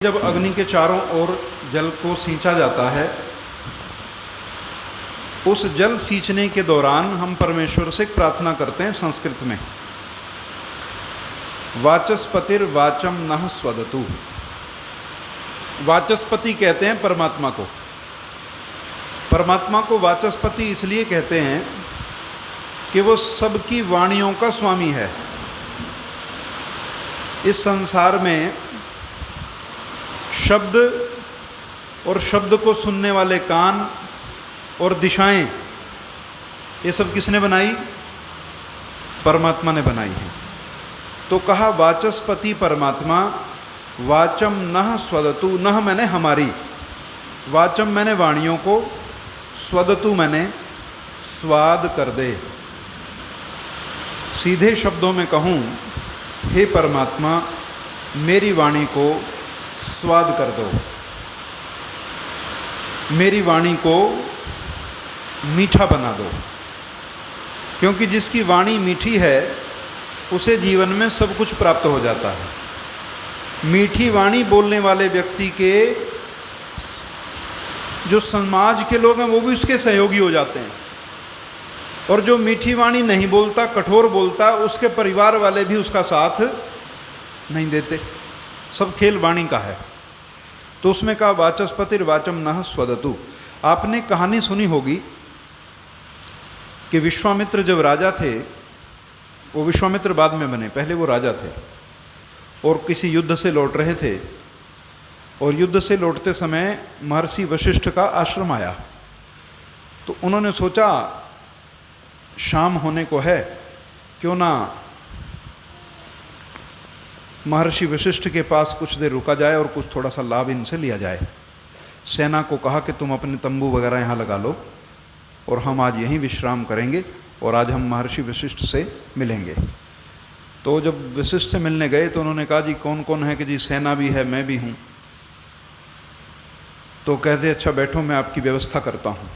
जब अग्नि के चारों ओर जल को सींचा जाता है, उस जल सींचने के दौरान हम परमेश्वर से प्रार्थना करते हैं संस्कृत में, वाचस्पतिर वाचम नः स्वदतु। वाचस्पति कहते हैं परमात्मा को। परमात्मा को वाचस्पति इसलिए कहते हैं कि वो सबकी वाणियों का स्वामी है। इस संसार में शब्द और शब्द को सुनने वाले कान और दिशाएं, ये सब किसने बनाई? परमात्मा ने बनाई है। तो कहा वाचस्पति परमात्मा, वाचम नः स्वदतु। नः मैंने हमारी, वाचम मैंने वाणियों को, स्वदतु मैंने स्वाद कर दे। सीधे शब्दों में कहूँ, हे परमात्मा मेरी वाणी को स्वाद कर दो, मेरी वाणी को मीठा बना दो। क्योंकि जिसकी वाणी मीठी है उसे जीवन में सब कुछ प्राप्त हो जाता है। मीठी वाणी बोलने वाले व्यक्ति के जो समाज के लोग हैं वो भी उसके सहयोगी हो जाते हैं, और जो मीठी वाणी नहीं बोलता, कठोर बोलता, उसके परिवार वाले भी उसका साथ नहीं देते। सब खेल वाणी का है। तो उसमें कहा वाचस्पतिर वाचम नः स्वदतु। आपने कहानी सुनी होगी कि विश्वामित्र जब राजा थे, वो विश्वामित्र बाद में बने, पहले वो राजा थे और किसी युद्ध से लौट रहे थे, और युद्ध से लौटते समय महर्षि वशिष्ठ का आश्रम आया। तो उन्होंने सोचा शाम होने को है, क्यों ना महर्षि वशिष्ठ के पास कुछ देर रुका जाए और कुछ थोड़ा सा लाभ इनसे लिया जाए। सेना को कहा कि तुम अपने तंबू वगैरह यहाँ लगा लो और हम आज यहीं विश्राम करेंगे, और आज हम महर्षि वशिष्ठ से मिलेंगे। तो जब वशिष्ठ से मिलने गए तो उन्होंने कहा जी कौन कौन है? कि जी सेना भी है, मैं भी हूँ। तो कहते अच्छा बैठो, मैं आपकी व्यवस्था करता हूँ।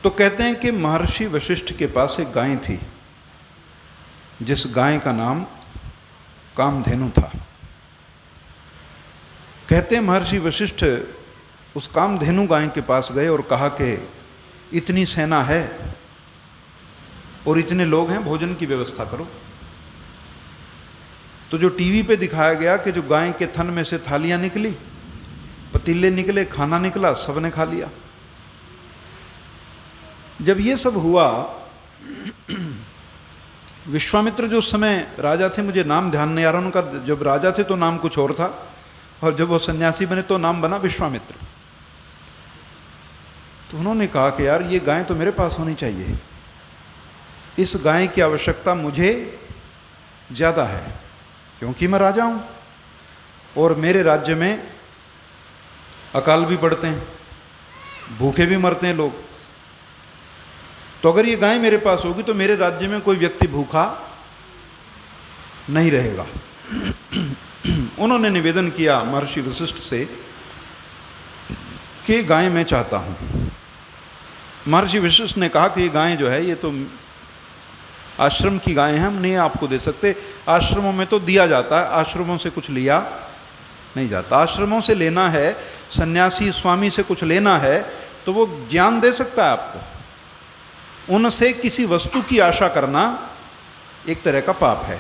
तो कहते हैं कि महर्षि वशिष्ठ के पास एक गाय थी, जिस गाय का नाम कामधेनु था। कहते हैं महर्षि वशिष्ठ उस कामधेनु गाय के पास गए और कहा कि इतनी सेना है और इतने लोग हैं, भोजन की व्यवस्था करो। तो जो टीवी पे दिखाया गया कि जो गाय के थन में से थालियां निकली, पतीले निकले, खाना निकला, सबने खा लिया। जब ये सब हुआ, विश्वामित्र जो समय राजा थे, मुझे नाम ध्यान नहीं आ रहा उनका, जब राजा थे तो नाम कुछ और था, और जब वो सन्यासी बने तो नाम बना विश्वामित्र। तो उन्होंने कहा कि यार ये गाय तो मेरे पास होनी चाहिए, इस गाय की आवश्यकता मुझे ज़्यादा है, क्योंकि मैं राजा हूँ और मेरे राज्य में अकाल भी पड़ते हैं, भूखे भी मरते हैं लोग। तो अगर ये गाय मेरे पास होगी तो मेरे राज्य में कोई व्यक्ति भूखा नहीं रहेगा। उन्होंने निवेदन किया महर्षि वशिष्ठ से कि गाय मैं चाहता हूँ। महर्षि वशिष्ठ ने कहा कि ये गाय जो है ये तो आश्रम की गाय है, हम नहीं आपको दे सकते। आश्रमों में तो दिया जाता है, आश्रमों से कुछ लिया नहीं जाता। आश्रमों से लेना है, सन्यासी स्वामी से कुछ लेना है तो वो ज्ञान दे सकता है आपको। उनसे किसी वस्तु की आशा करना एक तरह का पाप है।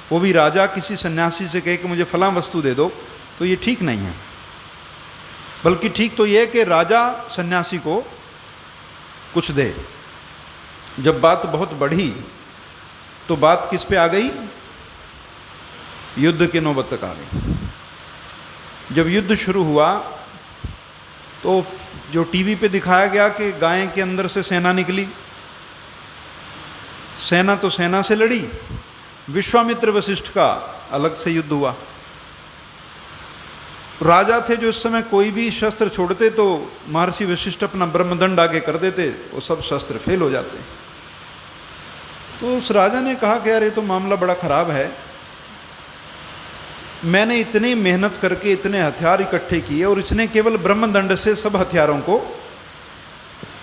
वो भी राजा किसी सन्यासी से कहे कि मुझे फलां वस्तु दे दो, तो ये ठीक नहीं है। बल्कि ठीक तो ये है कि राजा सन्यासी को कुछ दे। जब बात बहुत बढ़ी तो बात किस पे आ गई? युद्ध के नौबत तक आ गई। जब युद्ध शुरू हुआ तो जो टीवी पे दिखाया गया कि गाय के अंदर से सेना निकली, सेना तो सेना से लड़ी, विश्वामित्र वशिष्ठ का अलग से युद्ध हुआ। राजा थे जो इस समय कोई भी शस्त्र छोड़ते तो महर्षि वशिष्ठ अपना ब्रह्मदंड आगे कर देते, वो सब शस्त्र फेल हो जाते। तो उस राजा ने कहा कि यार ये तो मामला बड़ा खराब है, मैंने इतनी मेहनत करके इतने हथियार इकट्ठे किए और इसने केवल ब्रह्मदंड से सब हथियारों को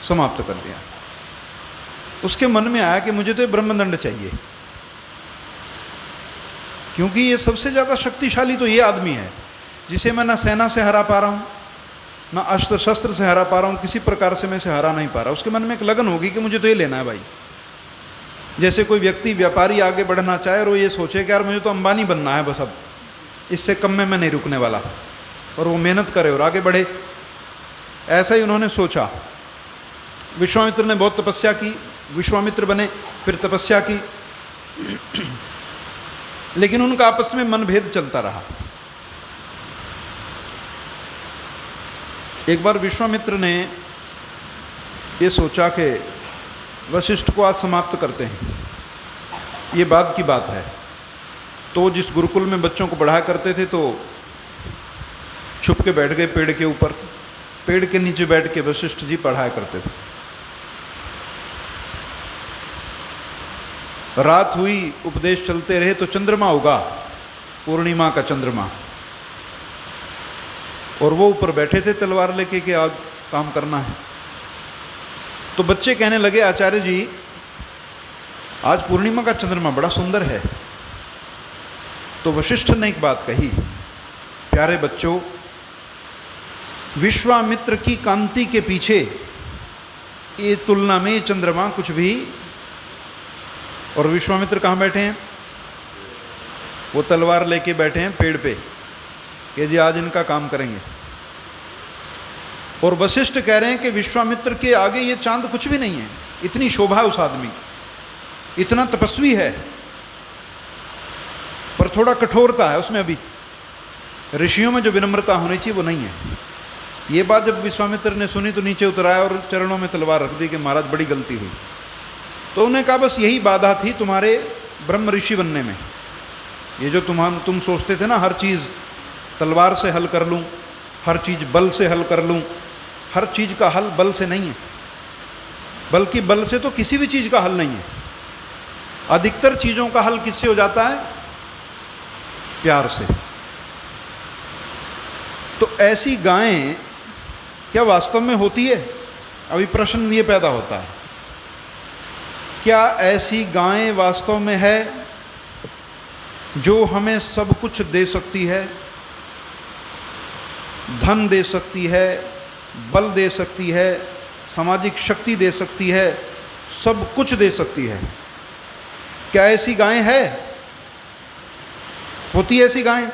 समाप्त कर दिया। उसके मन में आया कि मुझे तो ब्रह्मदंड चाहिए। क्योंकि ये सबसे ज़्यादा शक्तिशाली तो ये आदमी है जिसे मैं ना सेना से हरा पा रहा हूँ, ना अस्त्र शस्त्र से हरा पा रहा हूँ, किसी प्रकार से मैं इसे हरा नहीं पा रहा। उसके मन में एक लगन होगी कि मुझे तो ये लेना है भाई। जैसे कोई व्यक्ति व्यापारी आगे बढ़ना चाहे और वो ये सोचे कि यार मुझे तो अंबानी बनना है बस, अब इससे कम में मैं नहीं रुकने वाला, और वो मेहनत करे और आगे बढ़े। ऐसा ही उन्होंने सोचा। विश्वामित्र ने बहुत तपस्या की, विश्वामित्र बने, फिर तपस्या की, लेकिन उनका आपस में मनभेद चलता रहा। एक बार विश्वामित्र ने ये सोचा कि वशिष्ठ को आज समाप्त करते हैं, ये बाद की बात है। तो जिस गुरुकुल में बच्चों को पढ़ाया करते थे तो छुप के बैठ गए पेड़ के ऊपर, पेड़ के नीचे बैठ के वशिष्ठ जी पढ़ाया करते थे। रात हुई, उपदेश चलते रहे तो चंद्रमा उगा, पूर्णिमा का चंद्रमा, और वो ऊपर बैठे थे तलवार लेके कि आज काम करना है। तो बच्चे कहने लगे आचार्य जी आज पूर्णिमा का चंद्रमा बड़ा सुंदर है। तो वशिष्ठ ने एक बात कही, प्यारे बच्चों, विश्वामित्र की कांति के पीछे ये तुलना में चंद्रमा कुछ भी। और विश्वामित्र कहाँ बैठे हैं? वो तलवार लेके बैठे हैं पेड़ पे कि जी आज इनका काम करेंगे। और वशिष्ठ कह रहे हैं कि विश्वामित्र के आगे ये चांद कुछ भी नहीं है, इतनी शोभा है उस आदमी, इतना तपस्वी है, पर थोड़ा कठोरता है उसमें। अभी ऋषियों में जो विनम्रता होनी चाहिए वो नहीं है। ये बात जब विश्वामित्र ने सुनी तो नीचे उतराया और चरणों में तलवार रख दी कि महाराज बड़ी गलती हुई। तो उन्हें कहा बस यही बाधा थी तुम्हारे ब्रह्म ऋषि बनने में। ये जो तुम सोचते थे ना हर चीज़ तलवार से हल कर लूँ, हर चीज़ बल से हल कर लूँ, हर चीज़ का हल बल से नहीं है, बल्कि बल से तो किसी भी चीज़ का हल नहीं है। अधिकतर चीज़ों का हल किससे हो जाता है? प्यार से। तो ऐसी गायें क्या वास्तव में होती है? अभी प्रश्न ये पैदा होता है, क्या ऐसी गायें वास्तव में है जो हमें सब कुछ दे सकती है, धन दे सकती है, बल दे सकती है, सामाजिक शक्ति दे सकती है, सब कुछ दे सकती है? क्या ऐसी गायें है? होती है ऐसी गायें?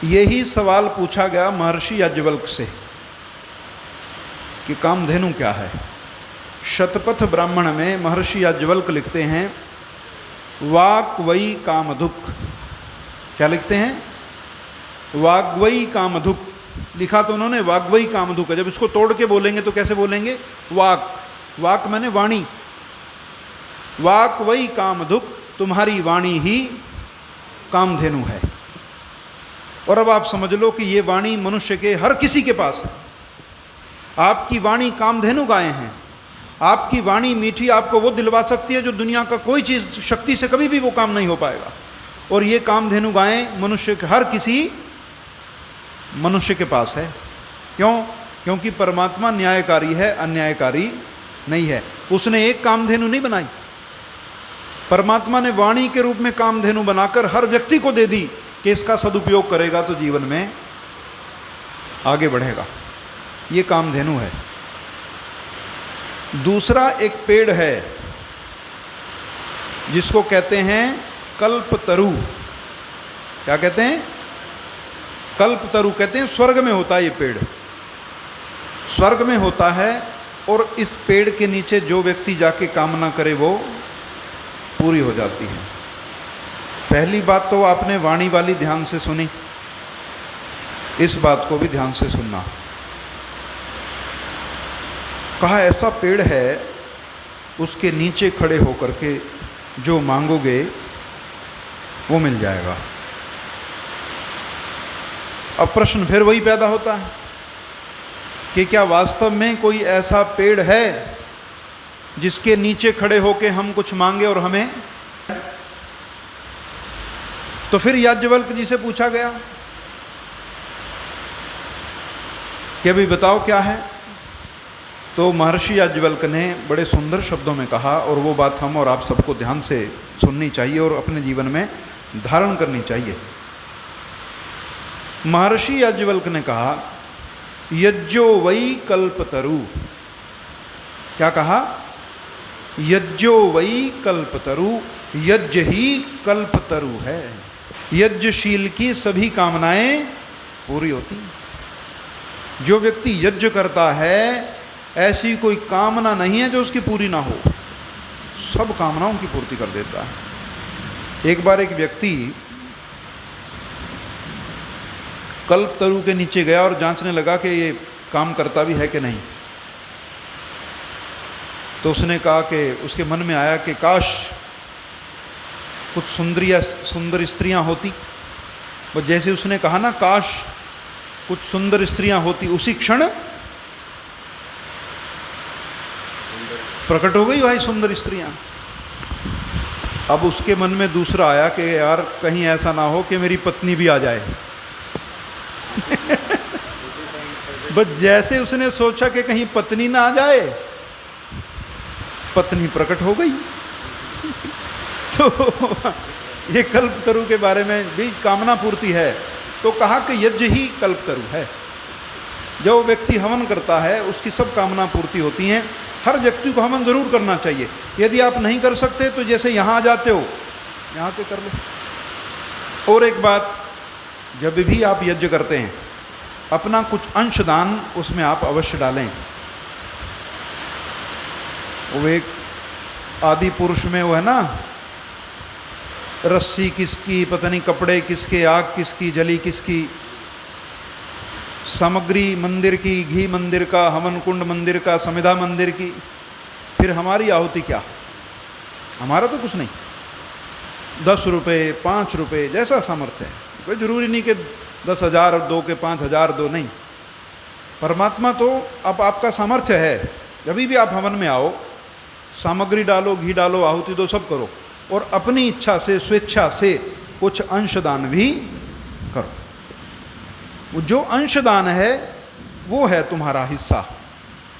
यही सवाल पूछा गया महर्षि याज्ञवल्क्य से कि कामधेनु क्या है। शतपथ ब्राह्मण में महर्षि याज्ञवल्क्य लिखते हैं वाक्वई कामधुक। क्या लिखते हैं? वाग्वई कामधुक। लिखा तो उन्होंने वाग्वई कामधुक है। जब इसको तोड़ के बोलेंगे तो कैसे बोलेंगे? वाक, वाक माने वाणी। वाक्वई कामधुक, तुम्हारी वाणी ही कामधेनु है। और अब आप समझ लो कि ये वाणी मनुष्य के हर किसी के पास है। आपकी वाणी कामधेनु गायें हैं। आपकी वाणी मीठी आपको वो दिलवा सकती है जो दुनिया का कोई चीज़ शक्ति से कभी भी वो काम नहीं हो पाएगा। और ये कामधेनु गायें मनुष्य के हर किसी मनुष्य के पास है। क्यों? क्योंकि परमात्मा न्यायकारी है, अन्यायकारी नहीं है। उसने एक कामधेनु नहीं बनाई, परमात्मा ने वाणी के रूप में कामधेनु बनाकर हर व्यक्ति को दे दी कि इसका सदुपयोग करेगा तो जीवन में आगे बढ़ेगा। ये कामधेनु है। दूसरा एक पेड़ है जिसको कहते हैं कल्पतरु। क्या कहते हैं? कल्पतरु कहते हैं। स्वर्ग में होता है ये पेड़, स्वर्ग में होता है। और इस पेड़ के नीचे जो व्यक्ति जाके कामना करे वो पूरी हो जाती है। पहली बात तो आपने वाणी वाली ध्यान से सुनी, इस बात को भी ध्यान से सुनना। कहा ऐसा पेड़ है उसके नीचे खड़े होकर के जो मांगोगे वो मिल जाएगा। अब प्रश्न फिर वही पैदा होता है कि क्या वास्तव में कोई ऐसा पेड़ है जिसके नीचे खड़े होके हम कुछ मांगे और हमें? तो फिर याज्ञवल्क्य जी से पूछा गया कि अभी बताओ क्या है। तो महर्षि याज्ञवल्क्य ने बड़े सुंदर शब्दों में कहा, और वो बात हम और आप सबको ध्यान से सुननी चाहिए और अपने जीवन में धारण करनी चाहिए। महर्षि याज्ञवल्क्य ने कहा, यज्जो वै कल्पतरु। क्या कहा? यज्जो वै कल्पतरु, यज्ञ ही कल्पतरु है। यज्ञशील की सभी कामनाएं पूरी होती। जो व्यक्ति यज्ञ करता है, ऐसी कोई कामना नहीं है जो उसकी पूरी ना हो, सब कामनाओं की पूर्ति कर देता है। एक बार एक व्यक्ति कल्पतरु के नीचे गया और जांचने लगा कि ये काम करता भी है कि नहीं। तो उसने कहा कि उसके मन में आया कि काश कुछ सुंदर स्त्रियां होती। और जैसे उसने कहा ना, काश कुछ सुंदर स्त्रियां होती, उसी क्षण प्रकट हो गई भाई सुंदर स्त्रियां। अब उसके मन में दूसरा आया कि यार कहीं ऐसा ना हो कि मेरी पत्नी भी आ जाए। बस जैसे उसने सोचा कि कहीं पत्नी ना आ जाए, पत्नी प्रकट हो गई। तो ये कल्पतरु के बारे में भी कामना पूर्ति है। तो कहा कि यज्ञ ही कल्पतरु है। जो व्यक्ति हवन करता है उसकी सब कामना पूर्ति होती हैं। हर व्यक्ति को हवन जरूर करना चाहिए। यदि आप नहीं कर सकते तो जैसे यहाँ आ जाते हो, यहाँ पे कर लो। और एक बात, जब भी आप यज्ञ करते हैं, अपना कुछ अंशदान उसमें आप अवश्य डालें। वो एक आदि पुरुष में वो है ना, रस्सी किसकी, पता नहीं कपड़े किसके, आग किसकी, जली किसकी, सामग्री मंदिर की, घी मंदिर का, हवन कुंड मंदिर का, समिधा मंदिर की। फिर हमारी आहुति क्या? हमारा तो कुछ नहीं। 10 रुपये, 5 रुपये, जैसा सामर्थ्य है। कोई जरूरी नहीं कि 10,000 दो के 5,000 दो, नहीं। परमात्मा तो अब आपका सामर्थ्य है। जब भी आप हवन में आओ, सामग्री डालो, घी डालो, आहुति दो, सब करो। और अपनी इच्छा से, स्वेच्छा से कुछ अंशदान भी करो। जो अंशदान है वो है तुम्हारा हिस्सा।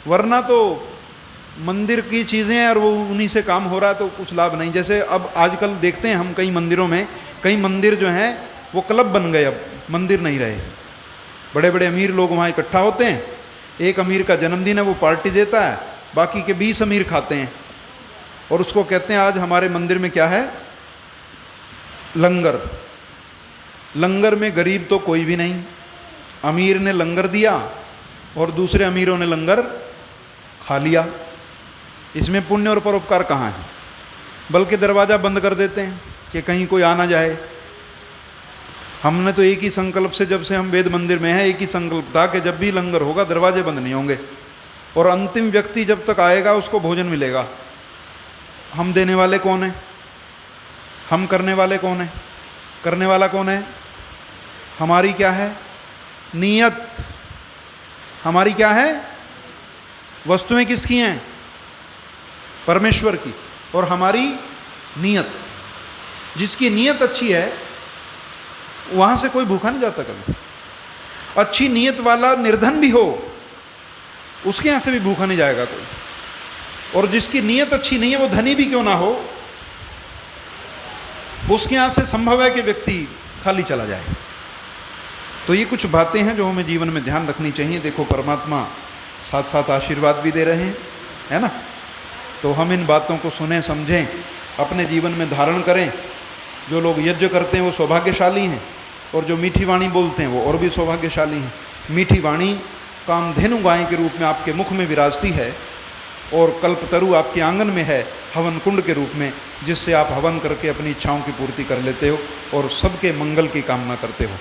वरना तो मंदिर की चीज़ें हैं और वो उन्हीं से काम हो रहा है तो कुछ लाभ नहीं। जैसे अब आजकल देखते हैं हम कई मंदिरों में, कई मंदिर जो हैं वो क्लब बन गए, अब मंदिर नहीं रहे। बड़े बड़े अमीर लोग वहाँ इकट्ठा होते हैं। एक अमीर का जन्मदिन है, वो पार्टी देता है, बाकी के 20 अमीर खाते हैं और उसको कहते हैं आज हमारे मंदिर में क्या है, लंगर। लंगर में गरीब तो कोई भी नहीं। अमीर ने लंगर दिया और दूसरे अमीरों ने लंगर खा लिया। इसमें पुण्य और परोपकार कहाँ है? बल्कि दरवाज़ा बंद कर देते हैं कि कहीं कोई आ ना जाए। हमने तो एक ही संकल्प से, जब से हम वेद मंदिर में हैं, एक ही संकल्प था कि जब भी लंगर होगा दरवाजे बंद नहीं होंगे और अंतिम व्यक्ति जब तक आएगा उसको भोजन मिलेगा। हम देने वाले कौन है? हम करने वाले कौन है? करने वाला कौन है? हमारी क्या है? नियत। हमारी क्या है? वस्तुएं किसकी हैं? परमेश्वर की। और हमारी नियत। जिसकी नियत अच्छी है वहां से कोई भूखा नहीं जाता कभी। अच्छी नियत वाला निर्धन भी हो, उसके यहां से भी भूखा नहीं जाएगा कोई। और जिसकी नियत अच्छी नहीं है, वो धनी भी क्यों ना हो, उसके यहां से संभव है कि व्यक्ति खाली चला जाए। तो ये कुछ बातें हैं जो हमें जीवन में ध्यान रखनी चाहिए। देखो, परमात्मा साथ साथ आशीर्वाद भी दे रहे हैं, है ना। तो हम इन बातों को सुने, समझें, अपने जीवन में धारण करें। जो लोग यज्ञ करते हैं वो सौभाग्यशाली हैं, और जो मीठी वाणी बोलते हैं वो और भी सौभाग्यशाली हैं। मीठी वाणी कामधेनु गाय के रूप में आपके मुख में विराजती है, और कल्पतरु आपके आंगन में है हवन कुंड के रूप में, जिससे आप हवन करके अपनी इच्छाओं की पूर्ति कर लेते हो और सबके मंगल की कामना करते हो।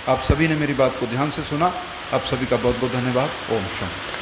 आप सभी ने मेरी बात को ध्यान से सुना। आप सभी का बहुत बहुत धन्यवाद। ओम शांति।